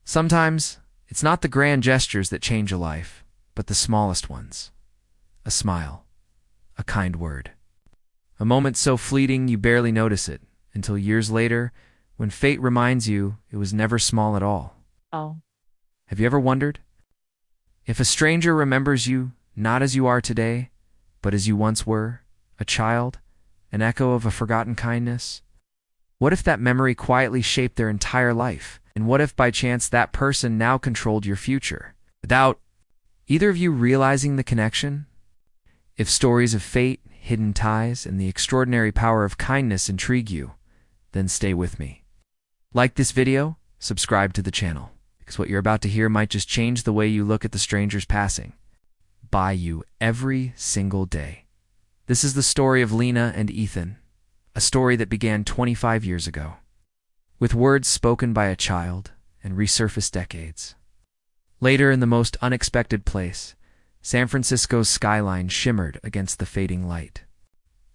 Sometimes, it's not the grand gestures that change a life, but the smallest ones. A smile, a kind word. A moment so fleeting you barely notice it, until years later, when fate reminds you it was never small at all. Oh. Have you ever wondered? If a stranger remembers you, not as you are today, but as you once were, a child, an echo of a forgotten kindness? What if that memory quietly shaped their entire life? And what if by chance that person now controlled your future, without either of you realizing the connection? If stories of fate, hidden ties, and the extraordinary power of kindness intrigue you, then stay with me. Like this video, subscribe to the channel, because what you're about to hear might just change the way you look at the strangers passing by you every single day. This is the story of Lena and Ethan, a story that began 25 years ago, with words spoken by a child and resurfaced decades later in the most unexpected place. San Francisco's skyline shimmered against the fading light.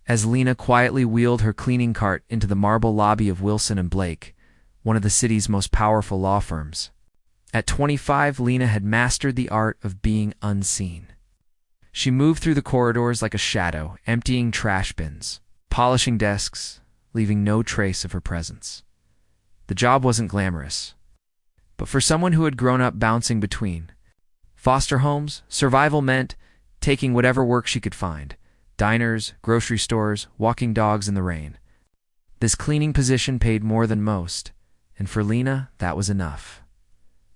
As Lena quietly wheeled her cleaning cart into the marble lobby of Wilson & Blake, one of the city's most powerful law firms. At 25, Lena had mastered the art of being unseen. She moved through the corridors like a shadow, emptying trash bins, polishing desks, leaving no trace of her presence. The job wasn't glamorous, but for someone who had grown up bouncing between foster homes, survival meant taking whatever work she could find. Diners, grocery stores, walking dogs in the rain. This cleaning position paid more than most, and for Lena, that was enough.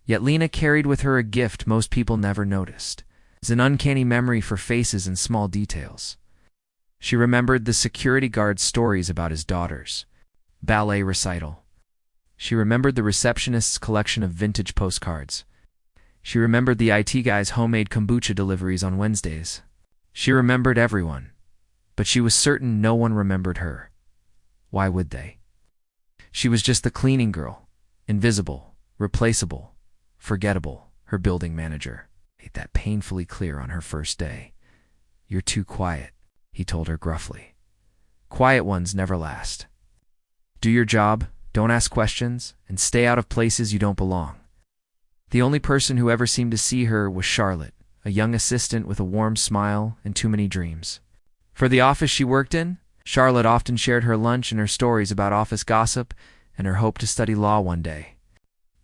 Yet Lena carried with her a gift most people never noticed. It's an uncanny memory for faces and small details. She remembered the security guard's stories about his daughters' ballet recital. She remembered the receptionist's collection of vintage postcards. She remembered the IT guy's homemade kombucha deliveries on Wednesdays. She remembered everyone, but she was certain no one remembered her. Why would they? She was just the cleaning girl, invisible, replaceable, forgettable, her building manager made that painfully clear on her first day. "You're too quiet," he told her gruffly. "Quiet ones never last. Do your job, don't ask questions, and stay out of places you don't belong." The only person who ever seemed to see her was Charlotte, a young assistant with a warm smile and too many dreams. For the office she worked in, Charlotte often shared her lunch and her stories about office gossip and her hope to study law one day.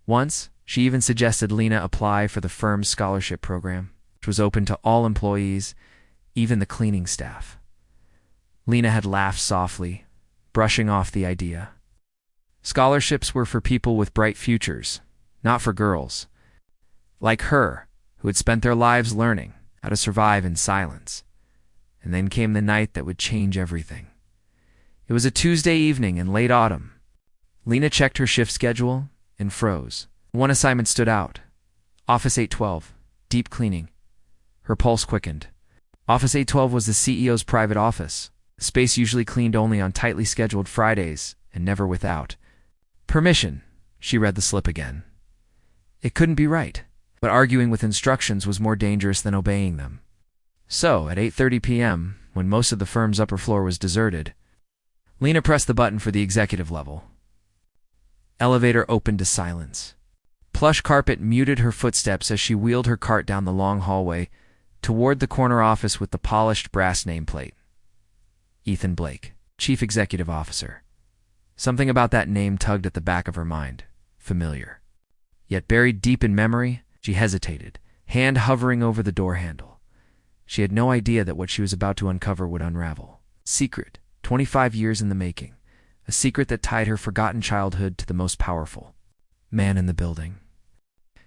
Once, she even suggested Lena apply for the firm's scholarship program, which was open to all employees, even the cleaning staff. Lena had laughed softly, brushing off the idea. Scholarships were for people with bright futures, not for girls like her, who had spent their lives learning how to survive in silence. And then came the night that would change everything. It was a Tuesday evening in late autumn. Lena checked her shift schedule and froze. One assignment stood out. Office 812, deep cleaning. Her pulse quickened. Office 812 was the CEO's private office, a space usually cleaned only on tightly scheduled Fridays and never without permission. She read the slip again. It couldn't be right, but arguing with instructions was more dangerous than obeying them. So, at 8:30 p.m., when most of the firm's upper floor was deserted, Lena pressed the button for the executive level. Elevator opened to silence. Plush carpet muted her footsteps as she wheeled her cart down the long hallway toward the corner office with the polished brass nameplate. Ethan Blake, Chief Executive Officer. Something about that name tugged at the back of her mind. Familiar. Yet buried deep in memory, she hesitated, hand hovering over the door handle. She had no idea that what she was about to uncover would unravel. Secret, 25 years in the making. A secret that tied her forgotten childhood to the most powerful man in the building.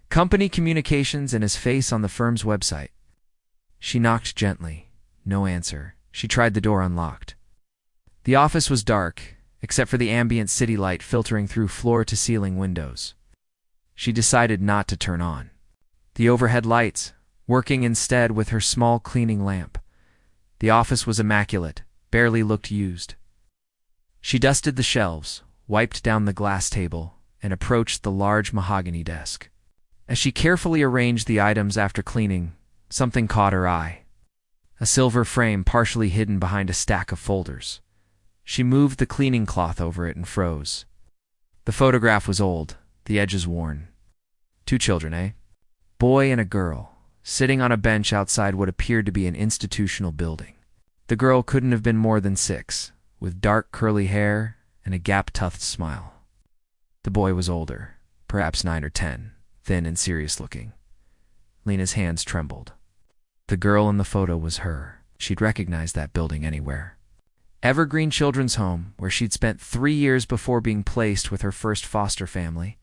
Company communications and his face on the firm's website. She knocked gently. No answer. She tried the door unlocked. The office was dark, except for the ambient city light filtering through floor-to-ceiling windows. She decided not to turn on the overhead lights, working instead with her small cleaning lamp. The office was immaculate, barely looked used. She dusted the shelves, wiped down the glass table, and approached the large mahogany desk. As she carefully arranged the items after cleaning, something caught her eye. A silver frame partially hidden behind a stack of folders. She moved the cleaning cloth over it and froze. The photograph was old, the edges worn. Two children, eh? Boy and a girl, sitting on a bench outside what appeared to be an institutional building. The girl couldn't have been more than 6, with dark curly hair and a gap-toothed smile. The boy was older, perhaps 9 or 10, thin and serious-looking. Lena's hands trembled. The girl in the photo was her. She'd recognize that building anywhere. Evergreen Children's Home, where she'd spent 3 years before being placed with her first foster family.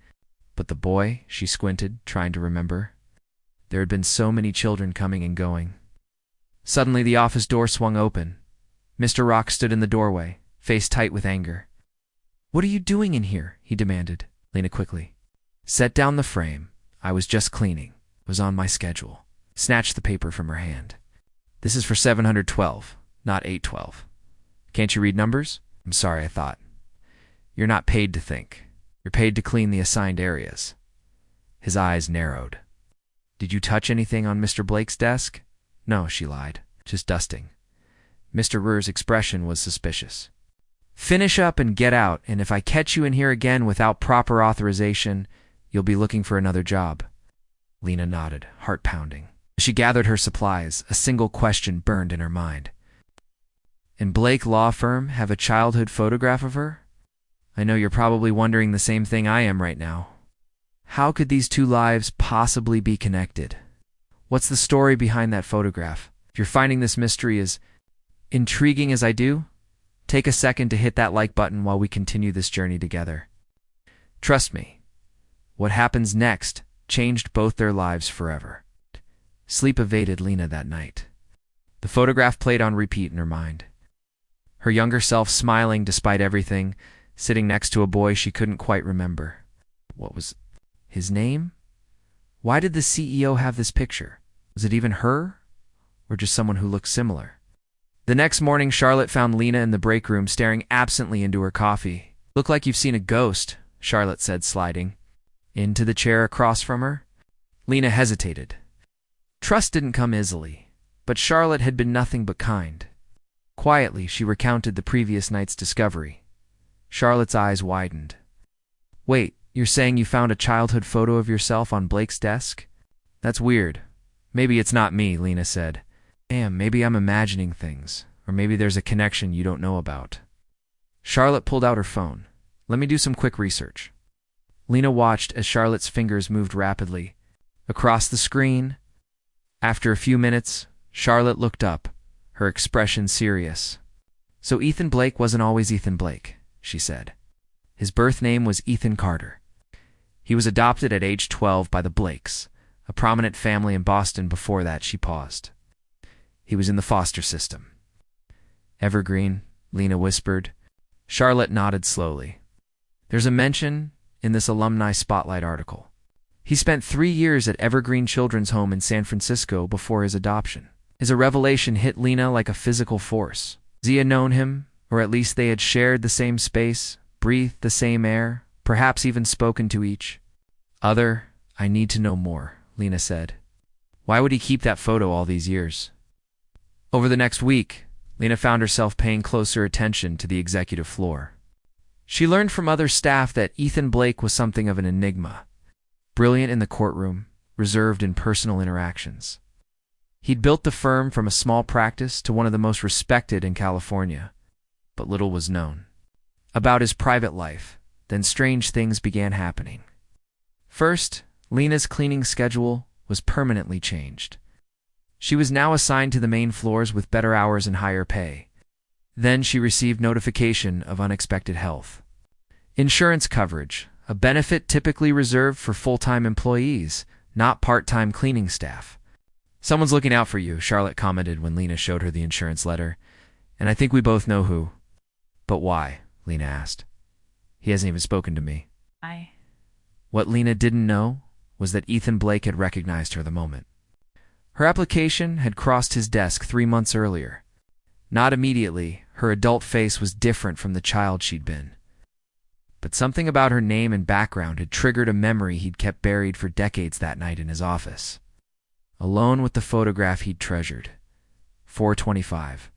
But the boy, she squinted, trying to remember. There had been so many children coming and going. Suddenly the office door swung open. Mr. Rock stood in the doorway, face tight with anger. "What are you doing in here?" he demanded. Lena quickly. "Set down the frame. I was just cleaning. It was on my schedule." Snatched the paper from her hand. "This is for 712, not 812. Can't you read numbers?" "I'm sorry, I thought." "You're not paid to think. You're paid to clean the assigned areas." His eyes narrowed. "Did you touch anything on Mr. Blake's desk?" "No," she lied. "Just dusting." Mr. Rur's expression was suspicious. "Finish up and get out, and if I catch you in here again without proper authorization, you'll be looking for another job." Lena nodded, heart pounding. As she gathered her supplies, a single question burned in her mind. "And Blake Law Firm have a childhood photograph of her? I know you're probably wondering the same thing I am right now. How could these two lives possibly be connected? What's the story behind that photograph? If you're finding this mystery as intriguing as I do, take a second to hit that like button while we continue this journey together. Trust me, what happens next changed both their lives forever." Sleep evaded Lena that night. The photograph played on repeat in her mind. Her younger self smiling despite everything, sitting next to a boy she couldn't quite remember. What was his name? Why did the CEO have this picture? Was it even her? Or just someone who looked similar? The next morning, Charlotte found Lena in the break room staring absently into her coffee. "Look like you've seen a ghost," Charlotte said, sliding into the chair across from her. Lena hesitated. Trust didn't come easily, but Charlotte had been nothing but kind. Quietly, she recounted the previous night's discovery. Charlotte's eyes widened. "Wait, you're saying you found a childhood photo of yourself on Blake's desk? That's weird. Maybe it's not me," Lena said. "Damn, maybe I'm imagining things, or maybe there's a connection you don't know about." Charlotte pulled out her phone. "Let me do some quick research." Lena watched as Charlotte's fingers moved rapidly across the screen. After a few minutes, Charlotte looked up, her expression serious. "So Ethan Blake wasn't always Ethan Blake," she said. "His birth name was Ethan Carter. He was adopted at age 12 by the Blakes, a prominent family in Boston. Before that," she paused. "He was in the foster system." "Evergreen," Lena whispered. Charlotte nodded slowly. "There's a mention in this alumni spotlight article. He spent 3 years at Evergreen Children's Home in San Francisco before his adoption." As a revelation hit Lena like a physical force. He had known him, or at least they had shared the same space, breathed the same air, perhaps even spoken to each other. "I need to know more," Lena said. "Why would he keep that photo all these years?" Over the next week, Lena found herself paying closer attention to the executive floor. She learned from other staff that Ethan Blake was something of an enigma. Brilliant in the courtroom, reserved in personal interactions. He'd built the firm from a small practice to one of the most respected in California, but little was known about his private life. Then strange things began happening. First, Lena's cleaning schedule was permanently changed. She was now assigned to the main floors with better hours and higher pay. Then she received notification of unexpected health insurance coverage, a benefit typically reserved for full-time employees, not part-time cleaning staff. "Someone's looking out for you," Charlotte commented when Lena showed her the insurance letter. "And I think we both know who." "But why?" Lena asked. "He hasn't even spoken to me." What Lena didn't know was that Ethan Blake had recognized her the moment. Her application had crossed his desk 3 months earlier. Not immediately, her adult face was different from the child she'd been. But something about her name and background had triggered a memory he'd kept buried for decades that night in his office. Alone with the photograph he'd treasured. 4:25.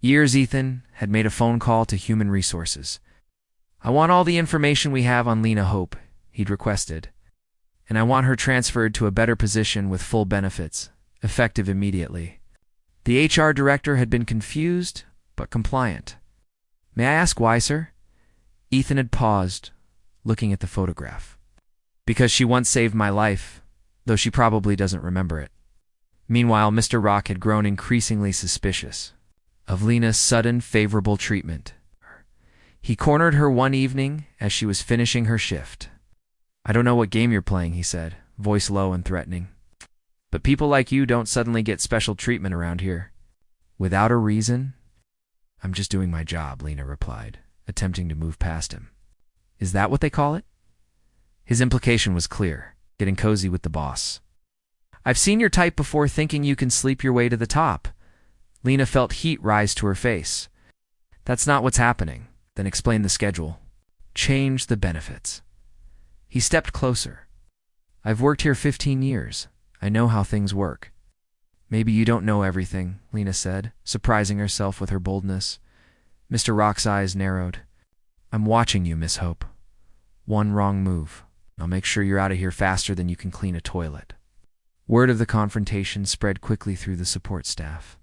Years Ethan had made a phone call to Human Resources. "I want all the information we have on Lena Hope," he'd requested. and I want her transferred to a better position with full benefits, effective immediately. The HR director had been confused, but compliant. May I ask why, sir? Ethan had paused, looking at the photograph. Because she once saved my life, though she probably doesn't remember it. Meanwhile, Mr. Rock had grown increasingly suspicious of Lena's sudden favorable treatment. He cornered her one evening as she was finishing her shift. I don't know what game you're playing, he said, voice low and threatening. But people like you don't suddenly get special treatment around here. Without a reason? I'm just doing my job, Lena replied, attempting to move past him. Is that what they call it? His implication was clear, getting cozy with the boss. I've seen your type before, thinking you can sleep your way to the top. Lena felt heat rise to her face. That's not what's happening. Then explain the schedule. Change the benefits. He stepped closer. I've worked here 15 years. I know how things work. Maybe you don't know everything, Lena said, surprising herself with her boldness. Mr. Rock's eyes narrowed. I'm watching you, Miss Hope. One wrong move. I'll make sure you're out of here faster than you can clean a toilet. Word of the confrontation spread quickly through the support staff.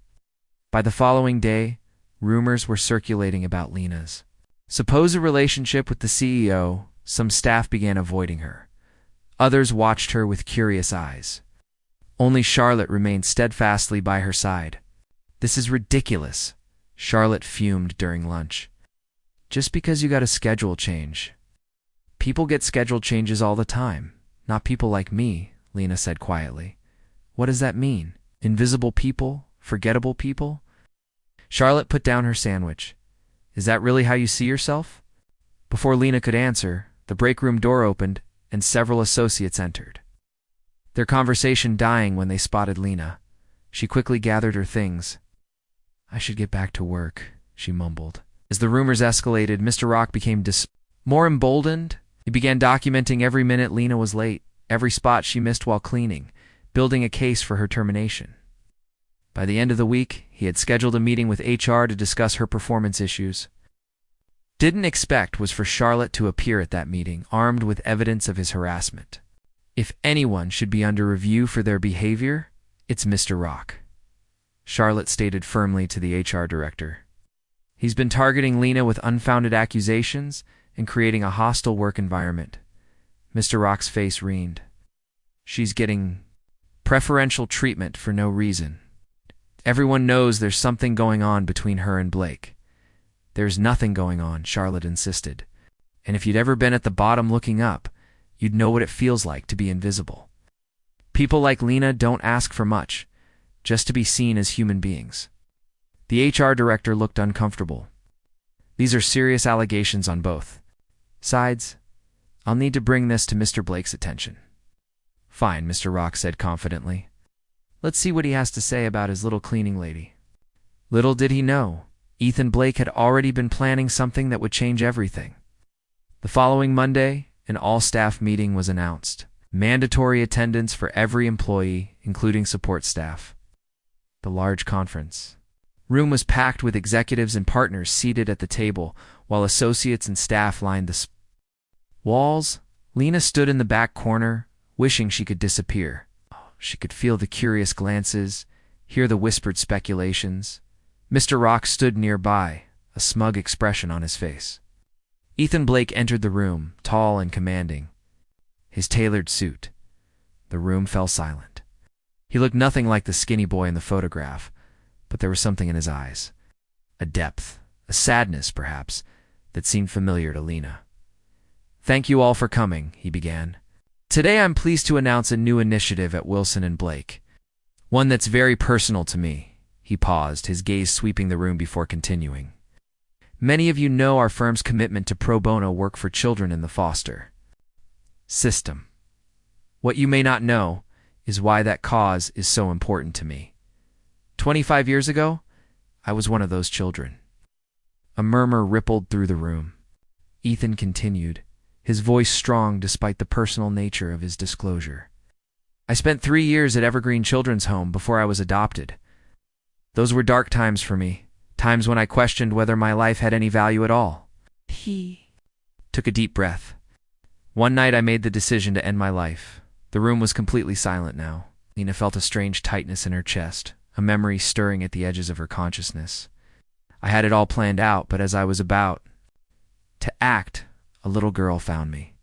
By the following day, rumors were circulating about Lena's supposed relationship with the CEO. Some staff began avoiding her. Others watched her with curious eyes. Only Charlotte remained steadfastly by her side. This is ridiculous, Charlotte fumed during lunch. Just because you got a schedule change. People get schedule changes all the time, not people like me, Lena said quietly. What does that mean? Invisible people? Forgettable people? Charlotte put down her sandwich. Is that really how you see yourself? Before Lena could answer, the break room door opened and several associates entered. Their conversation dying when they spotted Lena. She quickly gathered her things. I should get back to work, she mumbled. As the rumors escalated, Mr. Rock became more emboldened. He began documenting every minute Lena was late, every spot she missed while cleaning, building a case for her termination. By the end of the week, he had scheduled a meeting with HR to discuss her performance issues. Didn't expect was for Charlotte to appear at that meeting, armed with evidence of his harassment. If anyone should be under review for their behavior, it's Mr. Rock, Charlotte stated firmly to the HR director. He's been targeting Lena with unfounded accusations and creating a hostile work environment. Mr. Rock's face wrined. She's getting preferential treatment for no reason. Everyone knows there's something going on between her and Blake. There's nothing going on, Charlotte insisted. And if you'd ever been at the bottom looking up, you'd know what it feels like to be invisible. People like Lena don't ask for much, just to be seen as human beings. The HR director looked uncomfortable. These are serious allegations on both sides. I'll need to bring this to Mr. Blake's attention. Fine, Mr. Rock said confidently. Let's see what he has to say about his little cleaning lady. Little did he know, Ethan Blake had already been planning something that would change everything. The following Monday, an all-staff meeting was announced. Mandatory attendance for every employee, including support staff. The large conference room was packed with executives and partners seated at the table, while associates and staff lined the walls. Lena stood in the back corner, wishing she could disappear. She could feel the curious glances, hear the whispered speculations. Mr. Rock stood nearby, a smug expression on his face. Ethan Blake entered the room, tall and commanding. His tailored suit. The room fell silent. He looked nothing like the skinny boy in the photograph, but there was something in his eyes. A depth, a sadness, perhaps, that seemed familiar to Lena. Thank you all for coming, he began. Today I'm pleased to announce a new initiative at Wilson and Blake. One that's very personal to me. He paused, his gaze sweeping the room before continuing. Many of you know our firm's commitment to pro bono work for children in the foster system. What you may not know is why that cause is so important to me. 25 years ago, I was one of those children. A murmur rippled through the room. Ethan continued, his voice strong despite the personal nature of his disclosure. I spent 3 years at Evergreen Children's Home before I was adopted. Those were dark times for me, times when I questioned whether my life had any value at all. He took a deep breath. One night I made the decision to end my life. The room was completely silent now. Lena felt a strange tightness in her chest, a memory stirring at the edges of her consciousness. I had it all planned out, but as I was about to act, a little girl found me.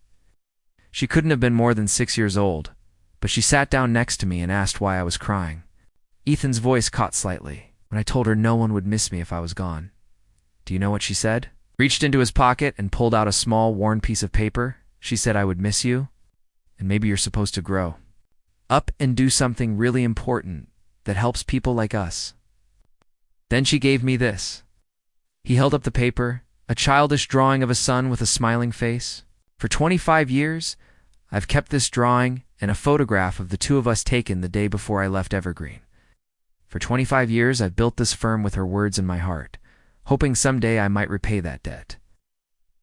She couldn't have been more than 6 years old, but she sat down next to me and asked why I was crying. Ethan's voice caught slightly when I told her no one would miss me if I was gone. Do you know what she said? Reached into his pocket and pulled out a small, worn piece of paper. She said I would miss you, and maybe you're supposed to grow up and do something really important that helps people like us. Then she gave me this. He held up the paper, a childish drawing of a sun with a smiling face. For 25 years, I've kept this drawing and a photograph of the two of us taken the day before I left Evergreen. For 25 years, I've built this firm with her words in my heart, hoping someday I might repay that debt.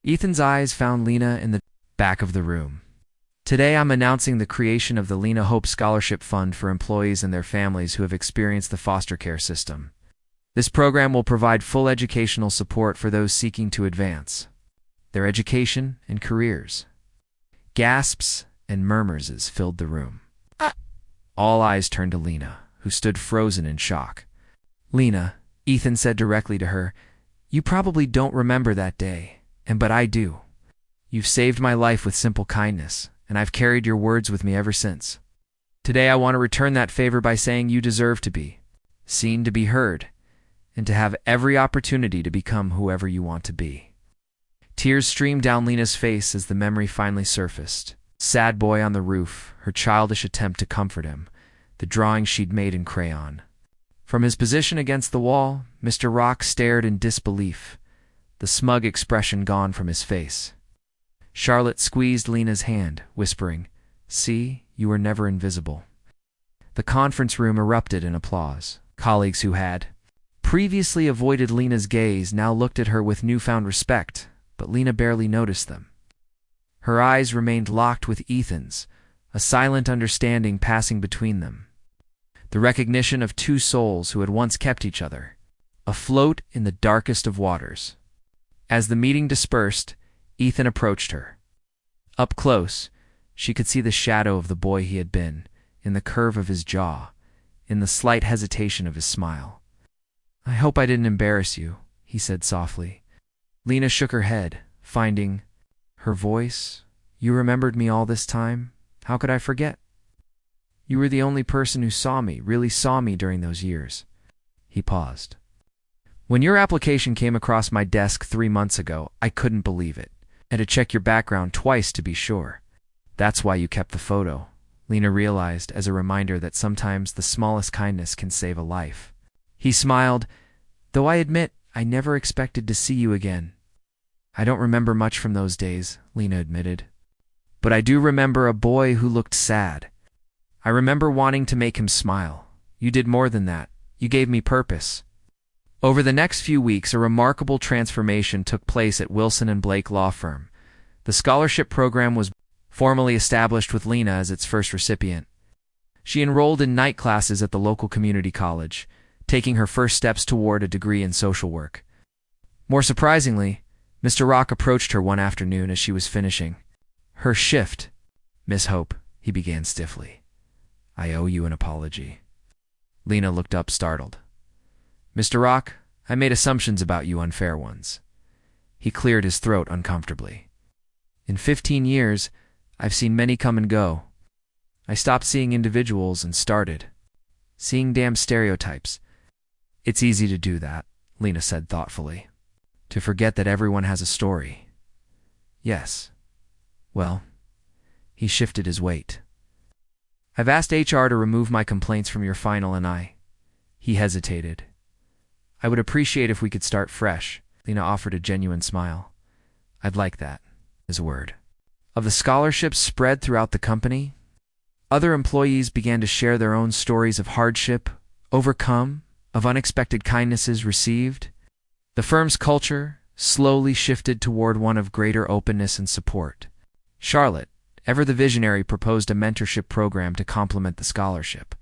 Ethan's eyes found Lena in the back of the room. Today, I'm announcing the creation of the Lena Hope Scholarship Fund for employees and their families who have experienced the foster care system. This program will provide full educational support for those seeking to advance their education and careers. Gasps and murmurs filled the room. All eyes turned to Lena, who stood frozen in shock. Lena, Ethan said directly to her, you probably don't remember that day, but I do. You've saved my life with simple kindness, and I've carried your words with me ever since. Today I want to return that favor by saying you deserve to be seen, to be heard, and to have every opportunity to become whoever you want to be. Tears streamed down Lena's face as the memory finally surfaced. Sad boy on the roof, her childish attempt to comfort him, the drawing she'd made in crayon. From his position against the wall, Mr. Rock stared in disbelief, the smug expression gone from his face. Charlotte squeezed Lena's hand, whispering, "See, you were never invisible." The conference room erupted in applause. Colleagues who had previously avoided Lena's gaze now looked at her with newfound respect, but Lena barely noticed them. Her eyes remained locked with Ethan's, a silent understanding passing between them. The recognition of two souls who had once kept each other, afloat in the darkest of waters. As the meeting dispersed, Ethan approached her. Up close, she could see the shadow of the boy he had been, in the curve of his jaw, in the slight hesitation of his smile. I hope I didn't embarrass you, he said softly. Lena shook her head, finding her voice. You remembered me all this time? How could I forget? You were the only person who saw me, really saw me during those years. He paused. When your application came across my desk 3 months ago, I couldn't believe it. I had to check your background twice to be sure. That's why you kept the photo, Lena realized as a reminder that sometimes the smallest kindness can save a life. He smiled, though I admit I never expected to see you again. I don't remember much from those days, Lena admitted. But I do remember a boy who looked sad. I remember wanting to make him smile. You did more than that. You gave me purpose. Over the next few weeks, a remarkable transformation took place at Wilson and Blake Law Firm. The scholarship program was formally established with Lena as its first recipient. She enrolled in night classes at the local community college, taking her first steps toward a degree in social work. More surprisingly, Mr. Rock approached her one afternoon as she was finishing her shift. Miss Hope, he began stiffly. I owe you an apology. Lena looked up, startled. Mr. Rock, I made assumptions about you, unfair ones. He cleared his throat uncomfortably. In 15 years, I've seen many come and go. I stopped seeing individuals and started seeing damn stereotypes. It's easy to do that, Lena said thoughtfully. To forget that everyone has a story. Yes. Well, he shifted his weight. I've asked HR to remove my complaints from your file and He hesitated. I would appreciate if we could start fresh. Lena offered a genuine smile. I'd like that, his word. Of the scholarships spread throughout the company, other employees began to share their own stories of hardship overcome, of unexpected kindnesses received. The firm's culture slowly shifted toward one of greater openness and support. Charlotte, ever the visionary, proposed a mentorship program to complement the scholarship,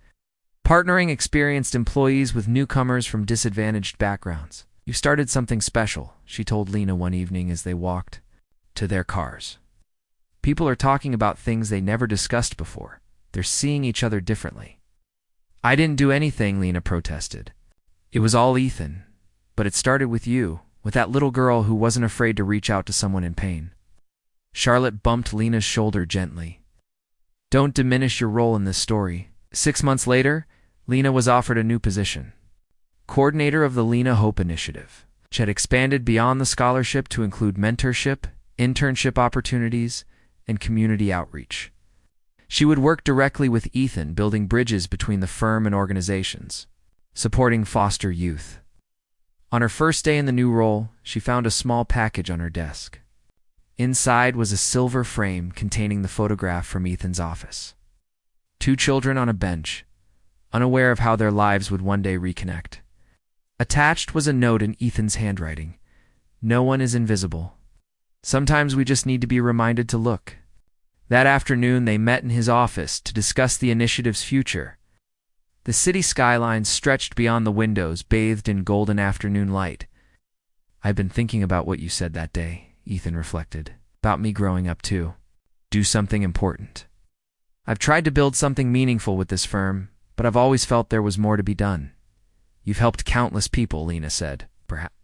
partnering experienced employees with newcomers from disadvantaged backgrounds. You started something special, she told Lena one evening as they walked to their cars. People are talking about things they never discussed before. They're seeing each other differently. I didn't do anything, Lena protested. It was all Ethan, but it started with you, with that little girl who wasn't afraid to reach out to someone in pain. Charlotte bumped Lena's shoulder gently. Don't diminish your role in this story. 6 months later, Lena was offered a new position. Coordinator of the Lena Hope Initiative. She had expanded beyond the scholarship to include mentorship, internship opportunities, and community outreach. She would work directly with Ethan, building bridges between the firm and organizations, supporting foster youth. On her first day in the new role, she found a small package on her desk. Inside was a silver frame containing the photograph from Ethan's office. 2 children on a bench, unaware of how their lives would one day reconnect. Attached was a note in Ethan's handwriting. No one is invisible. Sometimes we just need to be reminded to look. That afternoon, they met in his office to discuss the initiative's future. The city skyline stretched beyond the windows, bathed in golden afternoon light. I've been thinking about what you said that day, Ethan reflected. About me growing up too. Do something important. I've tried to build something meaningful with this firm, but I've always felt there was more to be done. You've helped countless people, Lena said, perhaps.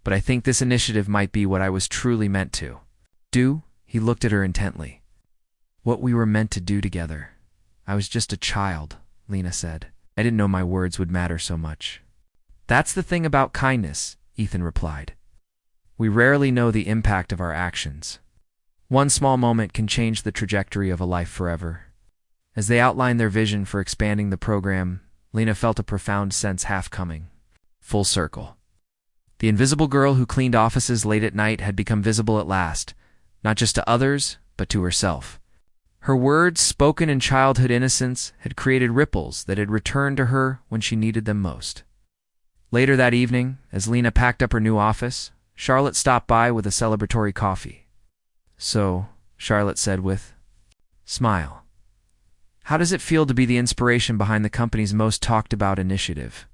But I think this initiative might be what I was truly meant to. Do? He looked at her intently. What we were meant to do together. I was just a child, Lena said. I didn't know my words would matter so much. That's the thing about kindness, Ethan replied. We rarely know the impact of our actions. One small moment can change the trajectory of a life forever. As they outlined their vision for expanding the program, Lena felt a profound sense half coming. Full circle. The invisible girl who cleaned offices late at night had become visible at last, not just to others, but to herself. Her words, spoken in childhood innocence, had created ripples that had returned to her when she needed them most. Later that evening, as Lena packed up her new office, Charlotte stopped by with a celebratory coffee. So, Charlotte said with smile, how does it feel to be the inspiration behind the company's most talked about initiative?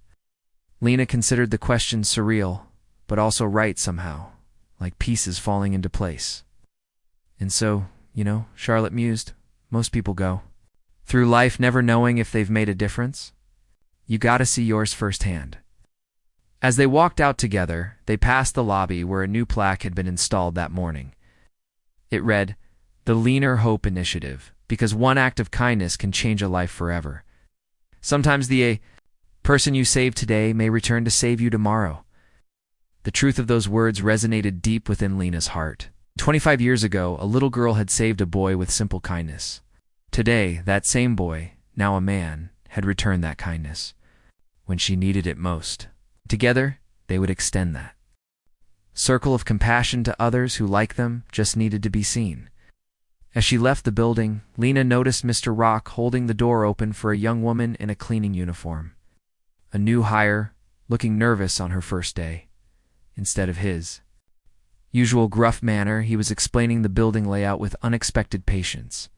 Lena considered the question surreal, but also right somehow, like pieces falling into place. And so, Charlotte mused, most people go through life never knowing if they've made a difference. You gotta see yours firsthand. As they walked out together, they passed the lobby where a new plaque had been installed that morning. It read, "The Lena Hope Initiative, because one act of kindness can change a life forever. Sometimes the person you save today may return to save you tomorrow." The truth of those words resonated deep within Lena's heart. 25 years ago, a little girl had saved a boy with simple kindness. Today, that same boy, now a man, had returned that kindness when she needed it most. Together, they would extend that circle of compassion to others who, like them, just needed to be seen. As she left the building, Lena noticed Mr. Rock holding the door open for a young woman in a cleaning uniform. A new hire, looking nervous on her first day. Instead of his usual gruff manner, he was explaining the building layout with unexpected patience,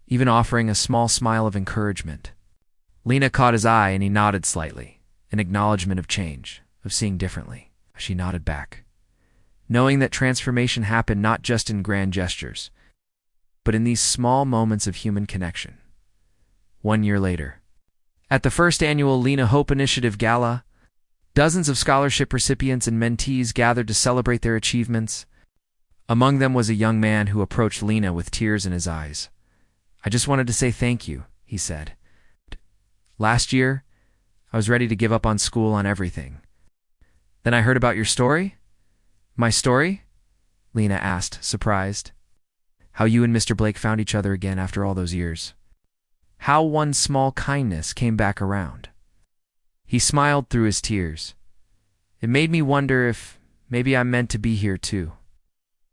even offering a small smile of encouragement. Lena caught his eye and he nodded slightly, an acknowledgement of change, of seeing differently. She nodded back, knowing that transformation happened not just in grand gestures, but in these small moments of human connection. 1 year later, at the first annual Lena Hope Initiative Gala, dozens of scholarship recipients and mentees gathered to celebrate their achievements. Among them was a young man who approached Lena with tears in his eyes. "I just wanted to say thank you," he said. "Last year, I was ready to give up on school, on everything. Then I heard about your story." "My story?" Lena asked, surprised. "How you and Mr. Blake found each other again after all those years. How one small kindness came back around." He smiled through his tears. "It made me wonder if maybe I'm meant to be here too.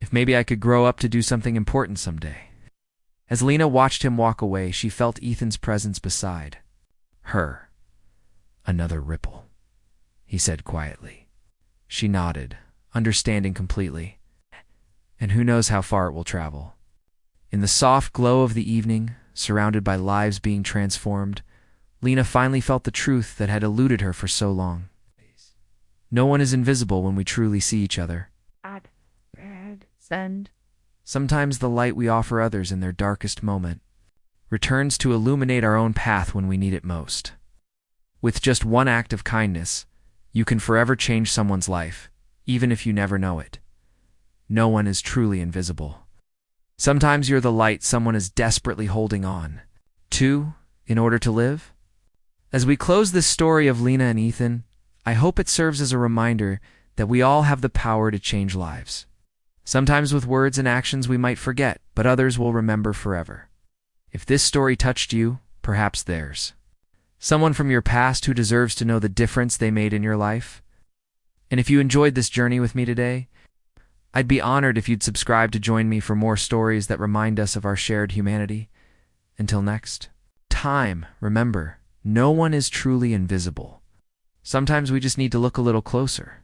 If maybe I could grow up to do something important someday." As Lena watched him walk away, she felt Ethan's presence beside her. "Another ripple," he said quietly. She nodded, understanding completely. And who knows how far it will travel. In the soft glow of the evening, surrounded by lives being transformed, Lena finally felt the truth that had eluded her for so long. No one is invisible when we truly see each other. Add, red, send. Sometimes the light we offer others in their darkest moment returns to illuminate our own path when we need it most. With just one act of kindness, you can forever change someone's life, even if you never know it. No one is truly invisible. Sometimes you're the light someone is desperately holding on to in order to live. As we close this story of Lena and Ethan, I hope it serves as a reminder that we all have the power to change lives. Sometimes with words and actions we might forget, but others will remember forever. If this story touched you, perhaps theirs. Someone from your past who deserves to know the difference they made in your life. And if you enjoyed this journey with me today, I'd be honored if you'd subscribe to join me for more stories that remind us of our shared humanity. Until next time, remember, no one is truly invisible. Sometimes we just need to look a little closer.